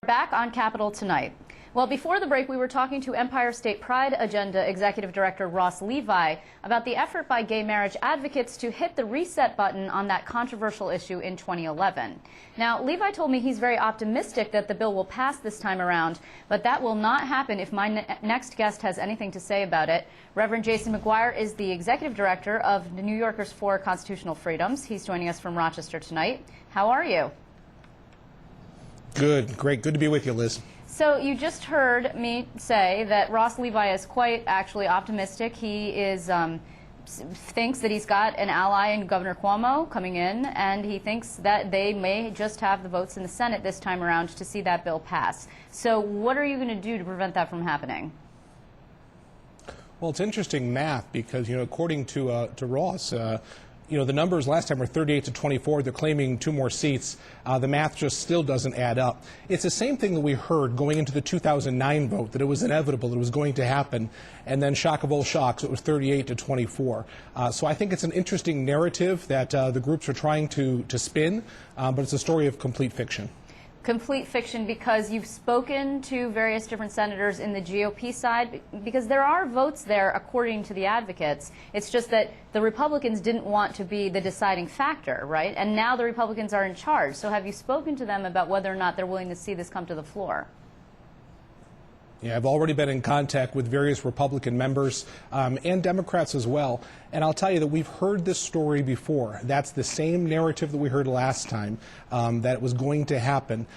Back on Capitol tonight. Well, before the break, we were talking to Empire State Pride Agenda Executive Director Ross Levi about the effort by gay marriage advocates to hit the reset button on that controversial issue in 2011. Now, Levi told me he's very optimistic that the bill will pass this time around, but that will not happen if my next guest has anything to say about it. Reverend Jason McGuire is the Executive Director of the New Yorkers for Constitutional Freedoms. He's joining us from Rochester tonight. How are you? Good, great, good to be with you, Liz. So you just heard me say that Ross Levi is quite actually optimistic. He is thinks that he's got an ally in Governor Cuomo coming in, and he thinks that they may just have the votes in the Senate this time around to see that bill pass. So what are you going to do to prevent that from happening? Well, it's interesting math because, according to Ross, the numbers last time were 38 to 24. They're claiming 2 more seats. The math just still doesn't add up. It's the same thing that we heard going into the 2009 vote, that it was inevitable, that it was going to happen. And then, shock of all shocks, it was 38 to 24. So I think it's an interesting narrative that the groups are trying to spin, but it's a story of complete fiction. Complete fiction, because you've spoken to various different senators in the GOP side, because there are votes there according to the advocates. It's just that the Republicans didn't want to be the deciding factor, right? And now the Republicans are in charge. So have you spoken to them about whether or not they're willing to see this come to the floor? Yeah, I've already been in contact with various Republican members and Democrats as well. And I'll tell you that we've heard this story before. That's the same narrative that we heard last time, that it was going to happen.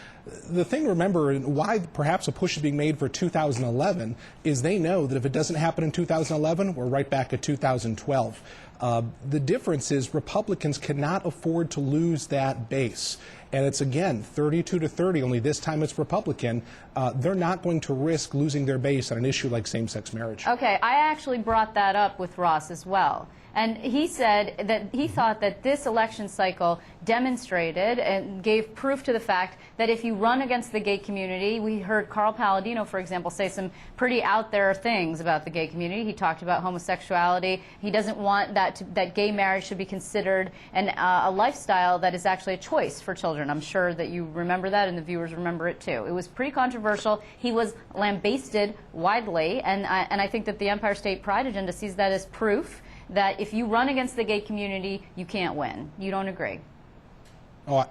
The thing to remember, and why perhaps a push is being made for 2011, is they know that if it doesn't happen in 2011, we're right back at 2012. The difference is Republicans cannot afford to lose that base. And it's, again, 32 to 30, only this time it's Republican. They're not going to risk losing their base on an issue like same-sex marriage. Okay, I actually brought that up with Ross as well. And he said that he thought that this election cycle demonstrated and gave proof to the fact that if you run against the gay community, we heard Carl Palladino, for example, say some pretty out there things about the gay community. He talked about homosexuality. He doesn't want that gay marriage should be considered a lifestyle that is actually a choice for children. I'm sure that you remember that, and the viewers remember it too. It was pretty controversial. He was lambasted widely, and I think that the Empire State Pride Agenda sees that as proof that if you run against the gay community, you can't win. You don't agree? Oh,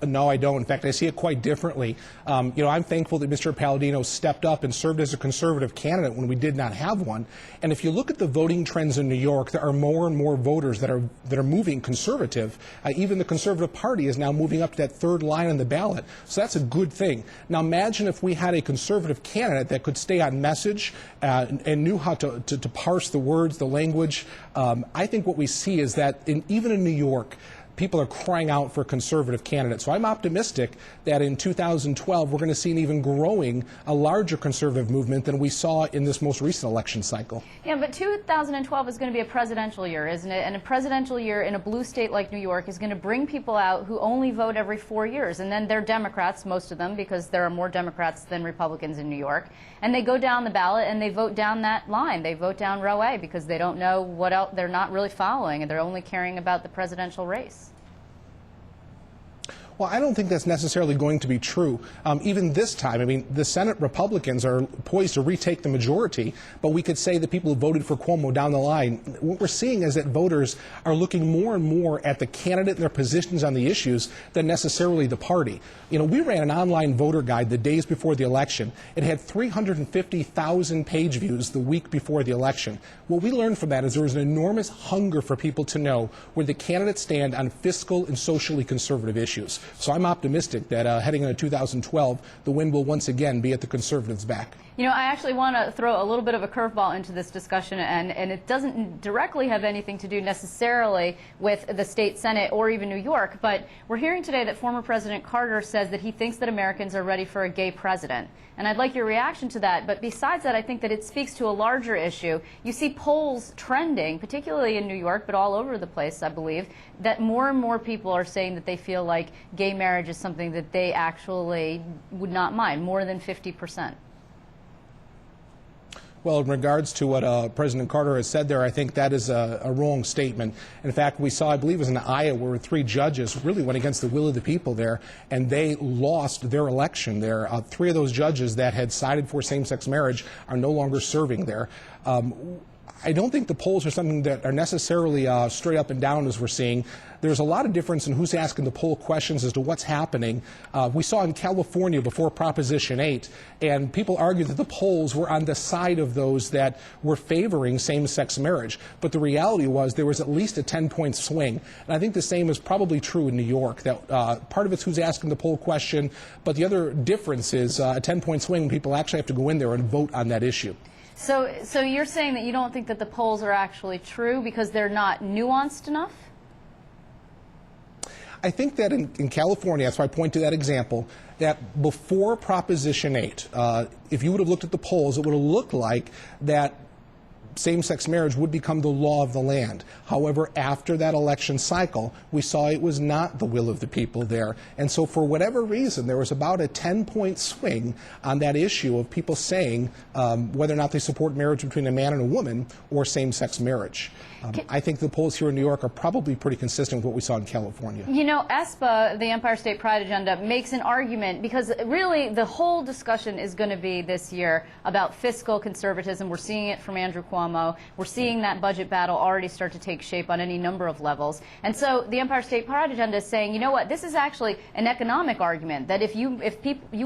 no, I don't. In fact, I see it quite differently. I'm thankful that Mr. Palladino stepped up and served as a conservative candidate when we did not have one. And if you look at the voting trends in New York, there are more and more voters that are moving conservative. Even the Conservative Party is now moving up to that third line on the ballot. So that's a good thing. Now imagine if we had a conservative candidate that could stay on message and knew how to parse the words, the language. I think what we see is that even in New York, people are crying out for conservative candidates. So I'm optimistic that in 2012 we're going to see an even growing, a larger conservative movement than we saw in this most recent election cycle. Yeah, but 2012 is going to be a presidential year, isn't it? And a presidential year in a blue state like New York is going to bring people out who only vote every 4 years. And then they're Democrats, most of them, because there are more Democrats than Republicans in New York. And they go down the ballot and they vote down that line. They vote down row A because they don't know what else. They're not really following, and they're only caring about the presidential race. Well, I don't think that's necessarily going to be true. Even this time, I mean, the Senate Republicans are poised to retake the majority, but we could say that people who voted for Cuomo down the line, what we're seeing is that voters are looking more and more at the candidate and their positions on the issues than necessarily the party. We ran an online voter guide the days before the election. It had 350,000 page views the week before the election. What we learned from that is there was an enormous hunger for people to know where the candidates stand on fiscal and socially conservative issues. So I'm optimistic that heading into 2012, the wind will once again be at the conservatives' back. I actually want to throw a little bit of a curveball into this discussion, and it doesn't directly have anything to do necessarily with the state Senate or even New York, but we're hearing today that former President Carter says that he thinks that Americans are ready for a gay president. And I'd like your reaction to that. But besides that, I think that it speaks to a larger issue. You see polls trending, particularly in New York, but all over the place, I believe, that more and more people are saying that they feel like gay marriage is something that they actually would not mind, more than 50%. Well, in regards to what President Carter has said there, I think that is a wrong statement. In fact, we saw, I believe it was in Iowa, where 3 judges really went against the will of the people there, and they lost their election there. 3 of those judges that had sided for same-sex marriage are no longer serving there. I don't think the polls are something that are necessarily straight up and down as we're seeing. There's a lot of difference in who's asking the poll questions as to what's happening. We saw in California before Proposition 8, and people argued that the polls were on the side of those that were favoring same-sex marriage. But the reality was there was at least a 10-point swing. And I think the same is probably true in New York, that part of it's who's asking the poll question, but the other difference is a 10-point swing when people actually have to go in there and vote on that issue. So you're saying that you don't think that the polls are actually true because they're not nuanced enough? I think that in California, that's why I point to that example, that before Proposition 8, if you would have looked at the polls, it would have looked like that same-sex marriage would become the law of the land. However, after that election cycle, we saw it was not the will of the people there. And so for whatever reason, there was about a 10-point swing on that issue of people saying whether or not they support marriage between a man and a woman or same-sex marriage. I think the polls here in New York are probably pretty consistent with what we saw in California. You know, ESPA, the Empire State Pride Agenda, makes an argument because really the whole discussion is going to be this year about fiscal conservatism. We're seeing it from Andrew Cuomo. We're seeing that budget battle already start to take shape on any number of levels. And so the Empire State Pride Agenda is saying, you know what, this is actually an economic argument, that if you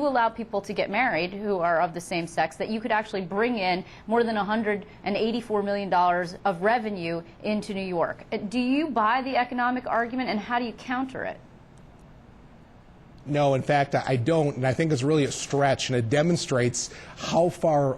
allow people to get married who are of the same sex, that you could actually bring in more than $184 million of revenue into New York. Do you buy the economic argument, and how do you counter it? No, in fact, I don't, and I think it's really a stretch, and it demonstrates how far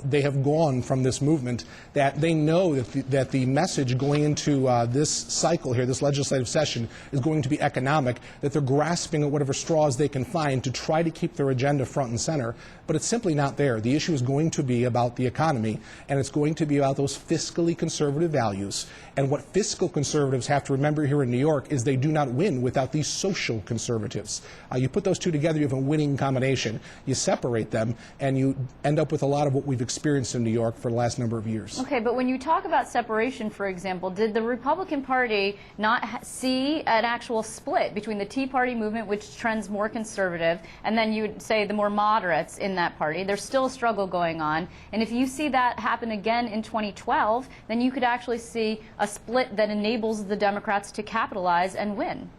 they have gone from this movement, that they know that the message going into this cycle here, this legislative session, is going to be economic, that they're grasping at whatever straws they can find to try to keep their agenda front and center, but it's simply not there. The issue is going to be about the economy, and it's going to be about those fiscally conservative values. And what fiscal conservatives have to remember here in New York is they do not win without these social conservatives. You put those two together, you have a winning combination. You separate them, and you end up with a lot of what we've experienced in New York for the last number of years. Okay, but when you talk about separation, for example, did the Republican Party not see an actual split between the Tea Party movement, which trends more conservative, and then you would say the more moderates in that party? There's still a struggle going on, and if you see that happen again in 2012, then you could actually see a split that enables the Democrats to capitalize and win.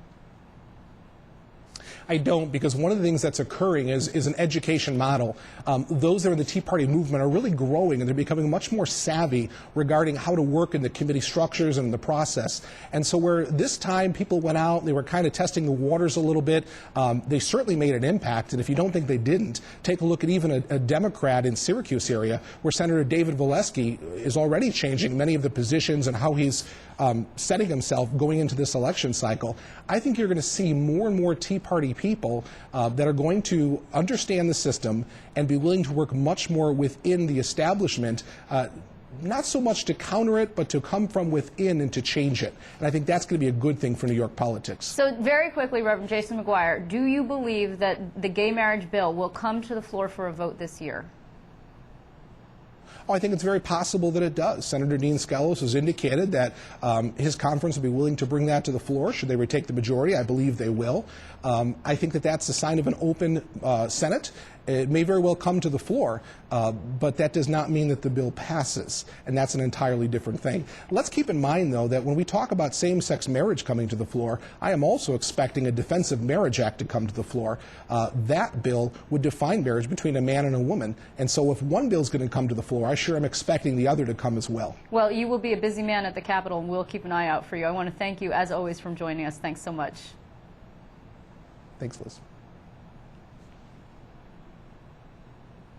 I don't, because one of the things that's occurring is an education model. Those that are in the Tea Party movement are really growing, and they're becoming much more savvy regarding how to work in the committee structures and the process. And so where this time people went out, they were kind of testing the waters a little bit, they certainly made an impact. And if you don't think they didn't, take a look at even a Democrat in Syracuse area, where Senator David Valesky is already changing many of the positions and how he's setting himself going into this election cycle. I think you're going to see more and more Tea Party people that are going to understand the system and be willing to work much more within the establishment, not so much to counter it, but to come from within and to change it. And I think that's going to be a good thing for New York politics. So very quickly, Reverend Jason McGuire, do you believe that the gay marriage bill will come to the floor for a vote this year? Oh, I think it's very possible that it does. Senator Dean Skelos has indicated that his conference will be willing to bring that to the floor should they retake the majority. I believe they will. I think that that's a sign of an open Senate. It may very well come to the floor, but that does not mean that the bill passes, and that's an entirely different thing. Let's keep in mind, though, that when we talk about same-sex marriage coming to the floor, I am also expecting a Defensive Marriage Act to come to the floor. That bill would define marriage between a man and a woman, and so if one bill is going to come to the floor, I sure am expecting the other to come as well. Well, you will be a busy man at the Capitol, and we'll keep an eye out for you. I want to thank you, as always, for joining us. Thanks so much. Thanks, Liz.